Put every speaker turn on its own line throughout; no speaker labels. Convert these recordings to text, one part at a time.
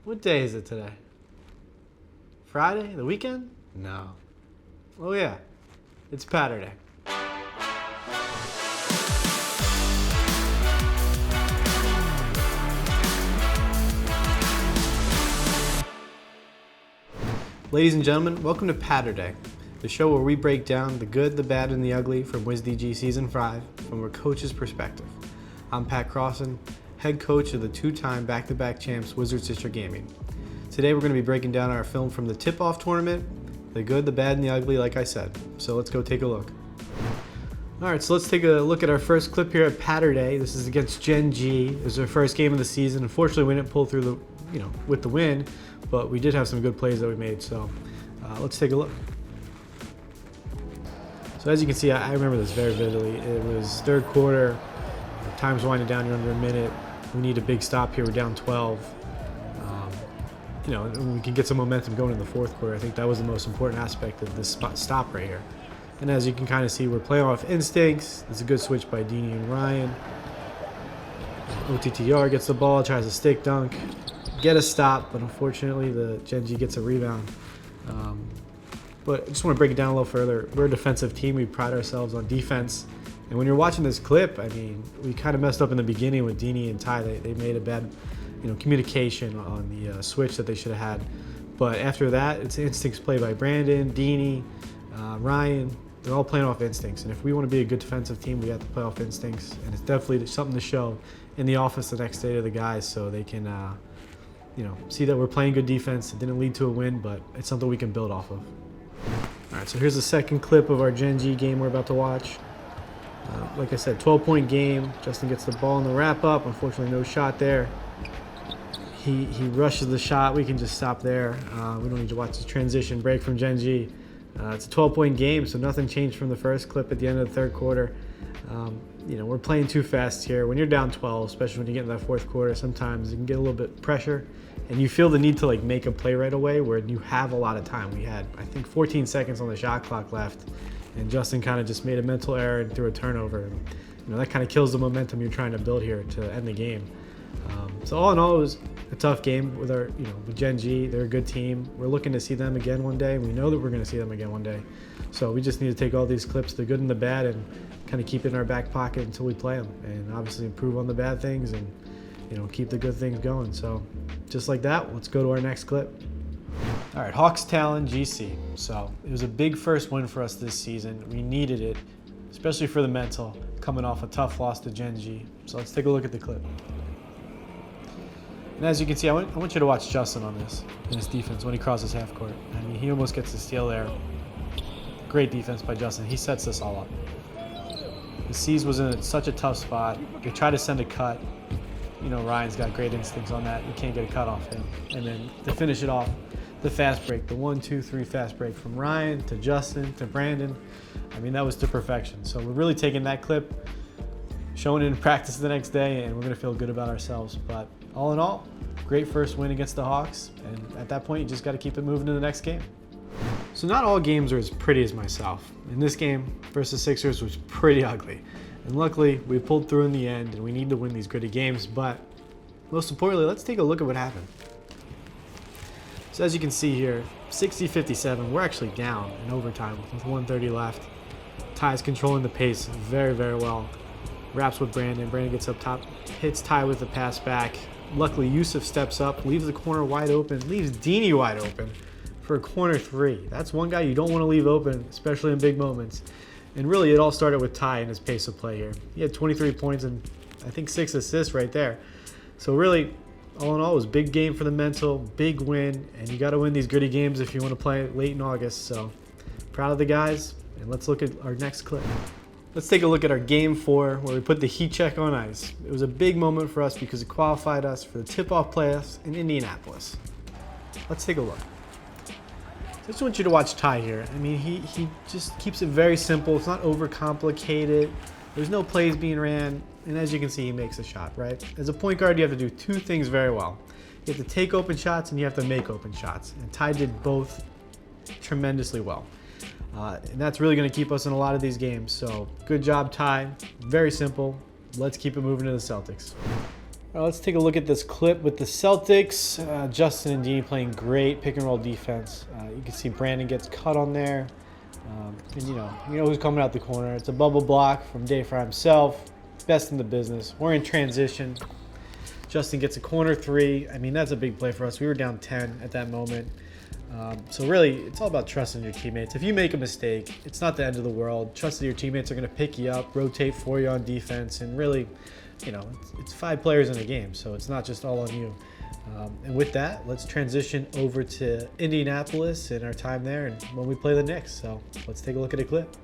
What day is it today? Friday? The weekend? No. Oh yeah, it's Paturday. Ladies and gentlemen, welcome to Paturday, the show where we break down the good, the bad, and the ugly from Wizards D.G Season 5 from a coach's perspective. I'm Pat Crossan, head coach of the two-time back-to-back champs Wizards D.G Gaming. Today we're going to be breaking down our film from the TIPOFF tournament, the good, the bad, and the ugly, like I said. So let's go take a look. Alright, so let's take a look at our first clip here at Paturday. This is against Gen G. It was our first game of the season. Unfortunately, we didn't pull through with the win, but we did have some good plays that we made. So let's take a look. So as you can see, I remember this very vividly. It was third quarter. Time's winding down. You're under a minute. We need a big stop here. We're down 12. And we can get some momentum going in the fourth quarter. I think that was the most important aspect of this stop right here. And as you can kind of see, we're playing off instincts. It's a good switch by D.G and Ryan. OTTR gets the ball, tries a stick dunk, get a stop, but unfortunately the Gen G gets a rebound. But I just want to break it down a little further. We're a defensive team. We pride ourselves on defense. And when you're watching this clip, I mean, we kind of messed up in the beginning with D.G and Ty. They made a bad communication on the switch that they should have had. But after that, it's instincts play by Brandon, D.G, Ryan. They're all playing off instincts. And if we want to be a good defensive team, we have to play off instincts. And it's definitely something to show in the office the next day to the guys so they can see that we're playing good defense. It didn't lead to a win, but it's something we can build off of. All right, so here's the second clip of our Gen G game we're about to watch. Like I said, 12-point game. Justin gets the ball in the wrap-up. Unfortunately, no shot there. He rushes the shot. We can just stop there. We don't need to watch the transition break from Gen G. It's a 12-point game, so nothing changed from the first clip at the end of the third quarter. We're playing too fast here. When you're down 12, especially when you get in that fourth quarter, sometimes you can get a little bit of pressure, and you feel the need to make a play right away where you have a lot of time. We had, I think, 14 seconds on the shot clock left, and Justin kind of just made a mental error and threw a turnover. That kind of kills the momentum you're trying to build here to end the game. So all in all, it was a tough game with with Gen G. They're a good team. We're looking to see them again one day. We know that we're going to see them again one day. So we just need to take all these clips, the good and the bad, and kind of keep it in our back pocket until we play them, and obviously improve on the bad things and keep the good things going. So just like that, let's go to our next clip. All right, Hawks Talon GC. So it was a big first win for us this season. We needed it, especially for the mental, coming off a tough loss to Gen G. So let's take a look at the clip. And as you can see, I want you to watch Justin on this, in his defense, when he crosses half court. I mean, he almost gets the steal there. Great defense by Justin. He sets this all up. The C's was in such a tough spot. They try to send a cut. Ryan's got great instincts on that. You can't get a cut off him. And then to finish it off, the fast break, the 1, 2, 3 fast break from Ryan to Justin to Brandon. I mean, that was to perfection. So we're really taking that clip, showing it in practice the next day, and we're going to feel good about ourselves. But all in all, great first win against the Hawks, and at that point, you just got to keep it moving to the next game. So not all games are as pretty as myself. In this game versus Sixers was pretty ugly. And luckily, we pulled through in the end, and we need to win these gritty games. But most importantly, let's take a look at what happened. So as you can see here, 60-57, we're actually down in overtime with 1:30 left. Ty's controlling the pace very, very well. Wraps with Brandon. Brandon gets up top, hits Ty with the pass back. Luckily, Yusuf steps up, leaves the corner wide open, leaves D.G wide open for a corner three. That's one guy you don't want to leave open, especially in big moments. And really, it all started with Ty and his pace of play here. He had 23 points and I think 6 assists right there. So really, all in all, it was a big game for the mental, big win, and you got to win these gritty games if you want to play late in August. So proud of the guys, and let's look at our next clip. Let's take a look at our Game 4 where we put the heat check on ice. It was a big moment for us because it qualified us for the tip-off playoffs in Indianapolis. Let's take a look. I just want you to watch Ty here. I mean, he just keeps it very simple. It's not overcomplicated. There's no plays being ran. And as you can see, he makes a shot, right? As a point guard, you have to do two things very well. You have to take open shots and you have to make open shots. And Ty did both tremendously well. And that's really going to keep us in a lot of these games. So good job, Ty. Very simple. Let's keep it moving to the Celtics. Well, let's take a look at this clip with the Celtics. Justin and Dean playing great pick and roll defense. You can see Brandon gets cut on there. And you know who's coming out the corner. It's a bubble block from Day for himself. Best in the business. We're in transition. Justin gets a corner three. I mean, that's a big play for us. We were down 10 at that moment. So really, it's all about trusting your teammates. If you make a mistake, it's not the end of the world. Trust that your teammates are going to pick you up, rotate for you on defense, and really, it's 5 players in a game, so it's not just all on you. And with that, let's transition over to Indianapolis and our time there and when we play the Knicks. So let's take a look at a clip.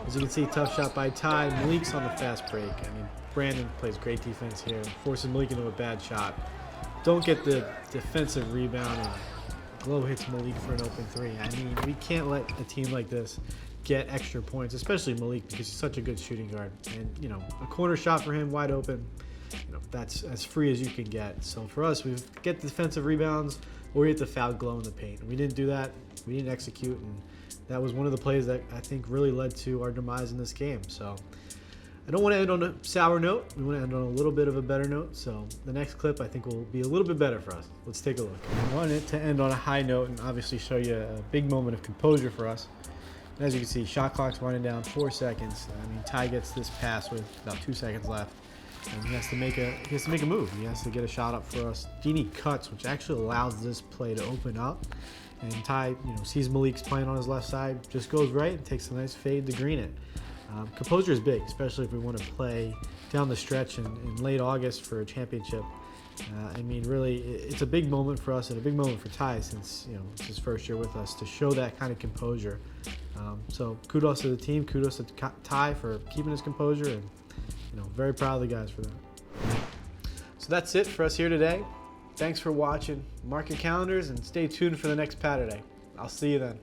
As you can see, tough shot by Ty. Malik's on the fast break. I mean, Brandon plays great defense here, forces Malik into a bad shot. Don't get the defensive rebound, and Glow hits Malik for an open three. I mean, we can't let a team like this get extra points, especially Malik, because he's such a good shooting guard. And, a corner shot for him, wide open, that's as free as you can get. So for us, we get defensive rebounds or we get the foul Glow in the paint. We didn't do that. We didn't execute, and that was one of the plays that I think really led to our demise in this game. So I don't want to end on a sour note. We want to end on a little bit of a better note. So the next clip I think will be a little bit better for us. Let's take a look. I wanted to end on a high note and obviously show you a big moment of composure for us. And as you can see, shot clock's winding down, 4 seconds. I mean, Ty gets this pass with about 2 seconds left, and he has to make a move. He has to get a shot up for us. Dini cuts, which actually allows this play to open up. And Ty, sees Malik's playing on his left side, just goes right and takes a nice fade to green it. Composure is big, especially if we want to play down the stretch in late August for a championship. I mean, really, it's a big moment for us and a big moment for Ty since it's his first year with us to show that kind of composure. So kudos to the team, kudos to Ty for keeping his composure, and very proud of the guys for that. So that's it for us here today. Thanks for watching. Mark your calendars and stay tuned for the next Paturday. I'll see you then.